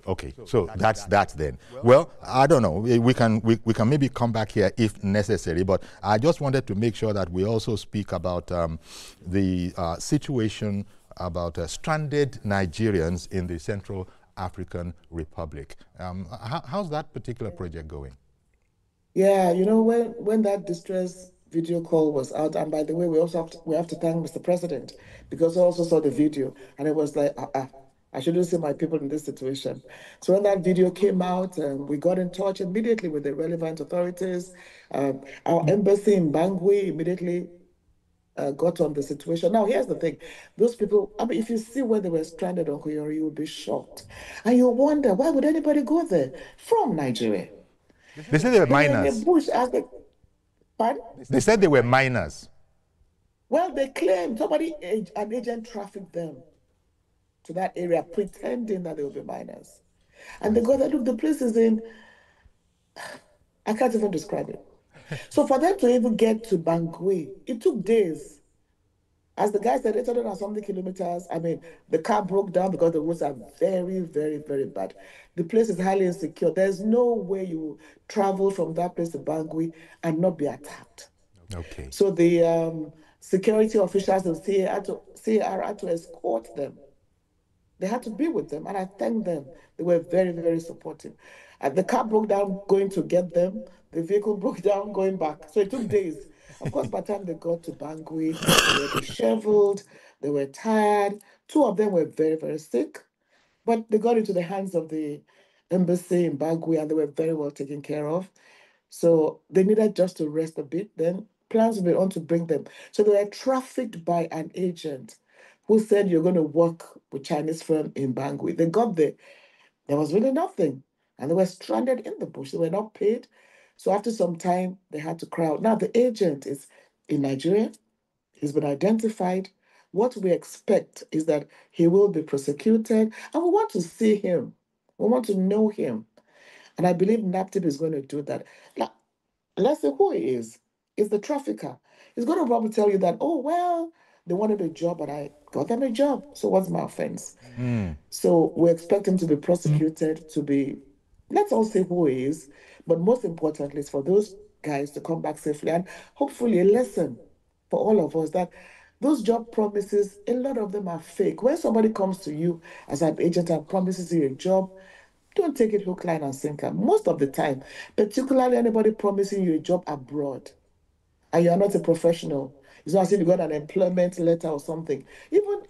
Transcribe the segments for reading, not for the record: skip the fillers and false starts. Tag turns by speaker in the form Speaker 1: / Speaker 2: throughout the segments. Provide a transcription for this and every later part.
Speaker 1: Okay, so that's that then. Well, I don't know. We can maybe come back here if necessary, but I just wanted to make sure that we also speak about the situation about stranded Nigerians in the Central African Republic. How's that particular project going?
Speaker 2: Yeah, you know, when that distress video call was out, and by the way, we have to thank Mr. President because I also saw the video, and it was like, I shouldn't see my people in this situation. So when that video came out, we got in touch immediately with the relevant authorities. Our embassy in Bangui immediately got on the situation. Now, here's the thing: those people, I mean, if you see where they were stranded on Kuyori, you'll be shocked, and you wonder why would anybody go there from Nigeria?
Speaker 1: They said they were
Speaker 2: They were in the
Speaker 1: minors.
Speaker 2: bush as the pardon?
Speaker 1: They said they were minors.
Speaker 2: Well, they claim an agent trafficked them to that area, pretending that they will be minors. And they go there, look, the place is in, I can't even describe it. So for them to even get to Bangui, it took days. As the guy said, 800 and something kilometers. I mean, the car broke down because the roads are very, very, very bad. The place is highly insecure. There's no way you travel from that place to Bangui and not be attacked.
Speaker 1: Okay.
Speaker 2: So the security officials of CAR had to escort them. They had to be with them, and I thank them. They were very, very supportive. The car broke down going to get them. The vehicle broke down going back. So it took days. Of course, by the time they got to Bangui, they were disheveled, they were tired. Two of them were very, very sick, but they got into the hands of the embassy in Bangui, and they were very well taken care of. So they needed just to rest a bit. Then plans were on to bring them. So they were trafficked by an agent who said you're going to work with Chinese firm in Bangui. They got there. There was really nothing. And they were stranded in the bush. They were not paid. So after some time, they had to cry out. Now the agent is in Nigeria. He's been identified. What we expect is that he will be prosecuted. And we want to see him. We want to know him. And I believe NAPTIP is going to do that. Now, let's say who he is. Is the trafficker. He's going to probably tell you that, oh, well, they wanted a job, but I got them a job. So what's my offense? So we expect him to be prosecuted, to be, let's all say who he is. But most importantly, is for those guys to come back safely. And hopefully a lesson for all of us that those job promises, a lot of them are fake. When somebody comes to you as an agent and promises you a job, don't take it hook, line, and sinker. Most of the time, particularly anybody promising you a job abroad, and you're not a professional. It's not as if you got an employment letter or something. Even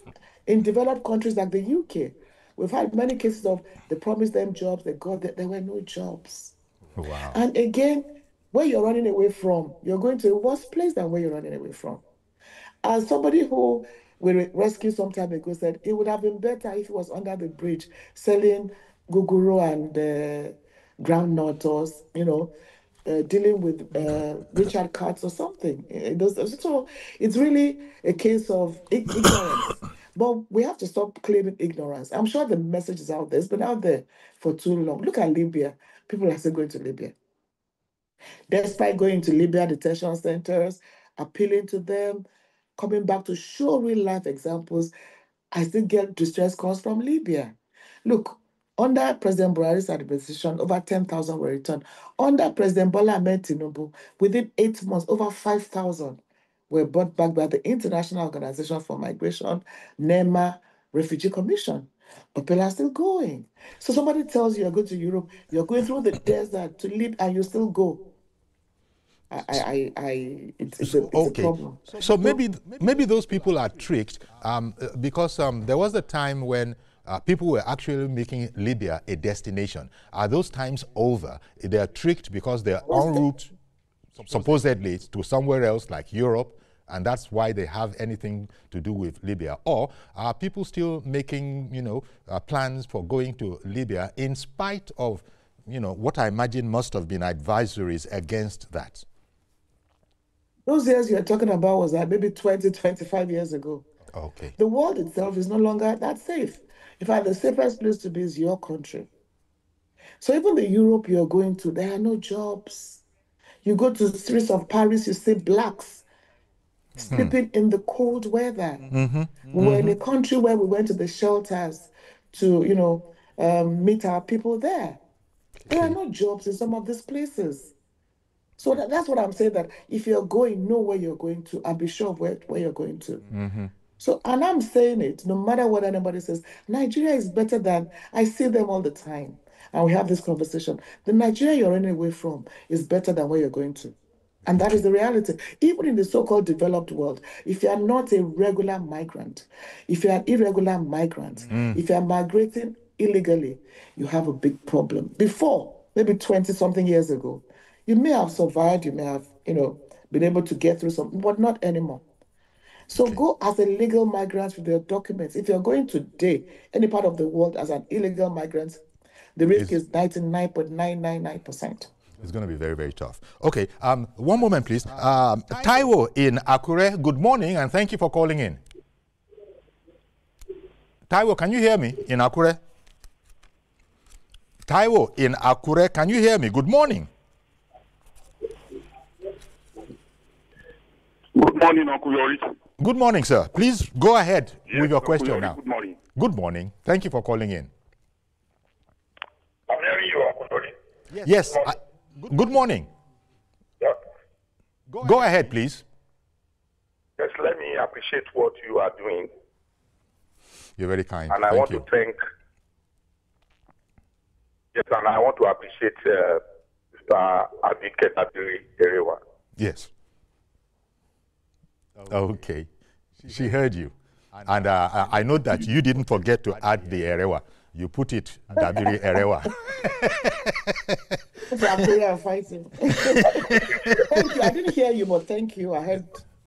Speaker 2: in developed countries like the UK, we've had many cases of they promised them jobs, they got there were no jobs.
Speaker 1: Wow.
Speaker 2: And again, where you're running away from, you're going to a worse place than where you're running away from. As somebody who we rescued some time ago said, it would have been better if he was under the bridge selling guguru and groundnut or, dealing with Richard Carts or something. So it's really a case of ignorance. But we have to stop claiming ignorance. I'm sure the message is out there. It's been out there for too long. Look at Libya. People are still going to Libya. Despite going to Libya detention centers, appealing to them, coming back to show real life examples, I still get distress calls from Libya. Look, under President Buhari's administration, over 10,000 were returned. Under President Bola Ahmed Tinubu, within 8 months, over 5,000 were brought back by the International Organization for Migration, NEMA, Refugee Commission. But people are still going. So somebody tells you you're going to Europe, you're going through the desert to live, and you still go. It's a problem.
Speaker 1: So maybe those people are tricked because there was a time when people were actually making Libya a destination. Are those times over? They are tricked because they're en route, supposedly, to somewhere else like Europe, and that's why they have anything to do with Libya? Or are people still making, plans for going to Libya in spite of, what I imagine must have been advisories against that?
Speaker 2: Those years you're talking about was like maybe 20, 25 years ago.
Speaker 1: Okay.
Speaker 2: The world itself is no longer that safe. In fact, the safest place to be is your country. So even the Europe you're going to, there are no jobs. You go to the streets of Paris, you see blacks sleeping in the cold weather. We were in a country where we went to the shelters to, meet our people there. There are no jobs in some of these places. So that's what I'm saying, that if you're going, know where you're going to and be sure of where you're going to. So, and I'm saying it, no matter what anybody says, Nigeria is better than, I see them all the time. And we have this conversation. The Nigeria you're running away from is better than where you're going to. And that is the reality. Even in the so-called developed world, if you are not a regular migrant, if you're an irregular migrant, if you're migrating illegally, you have a big problem. Before, maybe 20-something years ago, you may have survived, you may have, been able to get through something, but not anymore. So go as a legal migrant with your documents. If you're going today, any part of the world as an illegal migrant, the risk is 99.999%.
Speaker 1: It's going to be very, very tough. Okay, one moment, please. Taiwo in Akure, good morning, and thank you for calling in. Taiwo, can you hear me in Akure? Taiwo in Akure, can you hear me? Good morning.
Speaker 3: Good morning, Uncle Yori.
Speaker 1: Good morning, sir. Please go ahead with your question
Speaker 3: Yori,
Speaker 1: now.
Speaker 3: Good morning.
Speaker 1: Good morning. Thank you for calling in.
Speaker 3: I'm hearing you, Uncle Yori.
Speaker 1: Yes. Good morning.
Speaker 3: Yeah.
Speaker 1: Go ahead, please.
Speaker 3: Yes, let me appreciate what you are doing.
Speaker 1: You're very kind.
Speaker 3: And I want to thank. Yes, and I want to appreciate Mr. Abike Dabiri Erewa.
Speaker 1: Yes. Okay. She heard you. And I know that you didn't forget to add the Erewa. You put it, Dabiri Erewa.
Speaker 2: I'm fighting. Thank you. I didn't hear you, but thank you. I heard